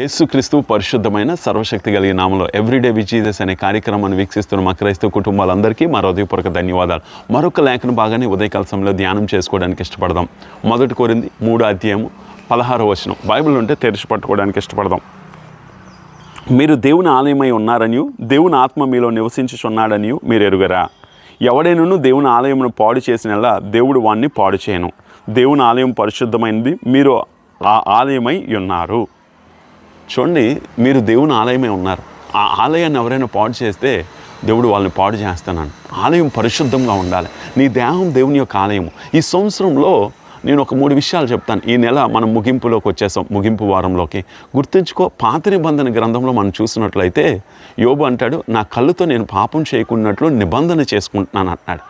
యేసుక్రీస్తు పరిశుద్ధమైన సర్వశక్తి కలిగిన నామములో ఎవ్రీడే విత్ జీసస్ అనే కార్యక్రమాన్ని వీక్షిస్తున్న మా క్రైస్తవ కుటుంబాలందరికీ మా హృదయపూర్వక ధన్యవాదాలు. మరొక లేఖన భాగాన్ని ఉదయకాల సమయంలో ధ్యానం చేసుకోవడానికి ఇష్టపడదాం. 1 కొరింథీ 3:16 బైబిల్ ఉంటే తెరిచి పట్టుకోవడానికి ఇష్టపడదాం. మీరు దేవుని ఆలయమై ఉన్నారనియు దేవుని ఆత్మ మీలో నివసించుచున్నాడనియు మీరు ఎరుగరా? ఎవడైనను దేవుని ఆలయమును పాడు చేసినలా దేవుడు వాణ్ణి పాడు చేయను. దేవుని ఆలయం పరిశుద్ధమైనది, మీరు ఆ ఆలయమై ఉన్నారు. చూడండి, మీరు దేవుని ఆలయమే ఉన్నారు. ఆ ఆలయాన్ని ఎవరైనా పాడు చేస్తే దేవుడు వాళ్ళని పాడు చేస్తున్నాను. ఆలయం పరిశుద్ధంగా ఉండాలి. నీ దేహం దేవుని యొక్క ఆలయము. ఈ సంవత్సరంలో నేను ఒక 3 విషయాలు చెప్తాను. ఈ నెల మనం ముగింపులోకి వచ్చేసాం, ముగింపు వారంలోకి. గుర్తుంచుకో, పాత నిబంధన గ్రంథంలో మనం చూసినట్లయితే యోబు అంటాడు, నా కళ్ళుతో నేను పాపం చేయకున్నట్లు నిబంధన చేసుకుంటున్నాను అంటున్నాడు.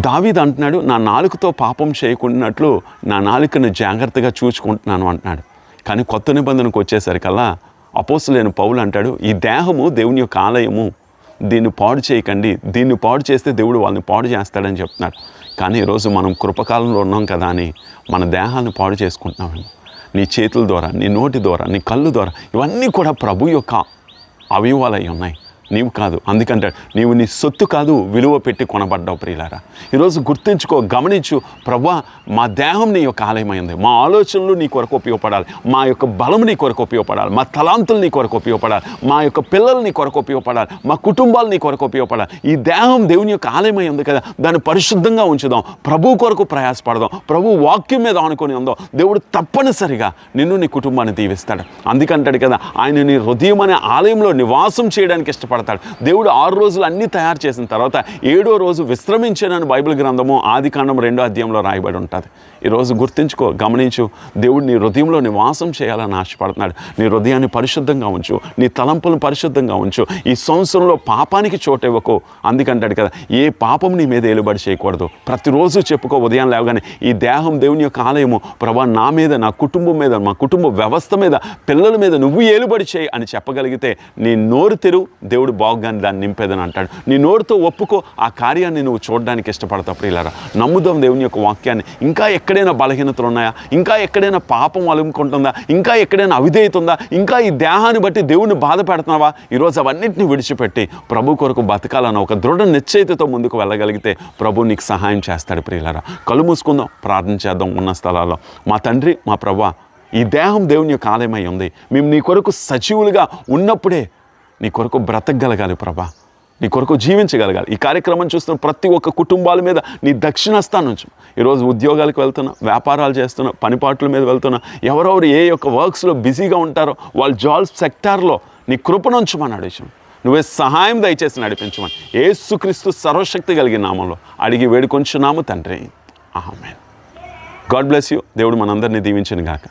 దావీదు అంటున్నాడు, నా నాలుకతో పాపం చేయకున్నట్లు నా నాలుకను జాగ్రత్తగా చూసుకుంటున్నాను అంటున్నాడు. కానీ కొత్త నిబంధనకు వచ్చేసరికల్లా అపోస్తలుడైన పౌలు అంటాడు, ఈ దేహము దేవుని యొక్క ఆలయము, దీన్ని పాడు చేయకండి, దీన్ని పాడు చేస్తే దేవుడు వాళ్ళని పాడు చేస్తాడని చెప్తున్నాడు. కానీ ఈరోజు మనం కృపకాలంలో ఉన్నాం కదా అని మన దేహాన్ని పాడు చేసుకుంటున్నాము. నీ చేతుల ద్వారా, నీ నోటి ద్వారా, నీ కళ్ళు ద్వారా, ఇవన్నీ కూడా ప్రభు యొక్క అవయవాలై ఉన్నాయి, నీవు కాదు. అందుకంటే నీవు నీ సొత్తు కాదు, విలువ పెట్టి కొనబడ్డావు ప్రియులారా. ఈరోజు గుర్తుంచుకో, గమనించు, ప్రభువా మా దేహం నీ యొక్క ఆలయమైంది. మా ఆలోచనలు నీ కొరకు ఉపయోగపడాలి, మా యొక్క బలం నీ కొరకు ఉపయోగపడాలి, మా తలాంతులు నీ కొరకు ఉపయోగపడాలి, మా యొక్క పిల్లలు నీ కొరకు ఉపయోగపడాలి, మా కుటుంబాలు నీ కొరకు ఉపయోగపడాలి. ఈ దేహం దేవుని యొక్క ఆలయమై ఉంది కదా, దాన్ని పరిశుద్ధంగా ఉంచుదాం, ప్రభు కొరకు ప్రయాసపడదాం, ప్రభు వాక్యం మీద ఆనుకొని ఉందాం. దేవుడు తప్పనిసరిగా నిన్ను నీ కుటుంబాన్ని దీవిస్తాడు. అందుకంటాడు కదా, ఆయన నీ హృదయం అనే ఆలయంలో నివాసం చేయడానికి ఇష్టపడతాడు. దేవుడు 6 రోజులు అన్నీ తయారు చేసిన తర్వాత 7వ రోజు విశ్రమించానని బైబిల్ గ్రంథము ఆదికాండం 2వ అధ్యాయంలో రాయబడి ఉంటుంది. ఈరోజు గుర్తుంచుకో, గమనించు, దేవుడు నీ హృదయంలో నివాసం చేయాలని ఆశపడుతున్నాడు. నీ హృదయాన్ని పరిశుద్ధంగా ఉంచు, నీ తలంపులను పరిశుద్ధంగా ఉంచు. ఈ సంవత్సరంలో పాపానికి చోటు ఇవ్వకు. అందుకంటాడు కదా, ఏ పాపం నీ మీద ఏలుబడి చేయకూడదు. ప్రతిరోజు చెప్పుకో, ఉదయం లేవగానే ఈ దేహం దేవుని యొక్క ఆలయము, ప్రభా నా మీద, నా కుటుంబం మీద, మా కుటుంబ వ్యవస్థ మీద, పిల్లల మీద నువ్వు ఏలుబడి చేయి అని చెప్పగలిగితే నీ నోరు తెరు, దేవుడు బాగుగాని దాన్ని నింపేదని అంటాడు. నీ నోరుతో ఒప్పుకో, ఆ కార్యాన్ని నువ్వు చూడడానికి ఇష్టపడతావు ప్రియులారా. నమ్ముదాం దేవుని యొక్క వాక్యాన్ని. ఇంకా ఎక్కడైనా బలహీనతలు ఉన్నాయా? ఇంకా ఎక్కడైనా పాపం అలుముకుంటుందా? ఇంకా ఎక్కడైనా అవిధేయత ఉందా? ఇంకా ఈ దేహాన్ని బట్టి దేవుణ్ణి బాధ పెడుతున్నావా? ఈరోజు అవన్నింటినీ విడిచిపెట్టి ప్రభు కొరకు బతకాలన్న ఒక దృఢ నిశ్చయితతో ముందుకు వెళ్ళగలిగితే ప్రభు నీకు సహాయం చేస్తాడు ప్రియులారా. కళ్ళు మూసుకుందాం, ప్రార్థన చేద్దాం. ఉన్న స్థలాల్లో మా తండ్రి, మా ప్రభువా, ఈ దేహం దేవుని యొక్క ఆలయమై ఉంది. మేము నీ కొరకు సజీవులుగా ఉన్నప్పుడే నీ కొరకు బ్రతకగలగాలి ప్రభా, నీ కొరకు జీవించగలగాలి. ఈ కార్యక్రమం చూస్తున్న ప్రతి ఒక్క కుటుంబాల మీద నీ దక్షిణస్థానం నుంచి, ఈరోజు ఉద్యోగాలకు వెళ్తున్నా, వ్యాపారాలు చేస్తున్నా, పనిపాట్ల మీద వెళ్తున్నా, ఎవరెవరు ఏ యొక్క వర్క్స్లో బిజీగా ఉంటారో వాళ్ళ జాబ్ సెక్టార్లో నీ కృపనుంచమని అడిగాం. నువ్వే సహాయం దయచేసి నడిపించమని యేసుక్రీస్తు సర్వశక్తి కలిగిన నామంలో అడిగి వేడుకొంచున్నాము తండ్రి. ఆమేన్. God bless you. దేవుడు మనందరినీ దీవించును గాక.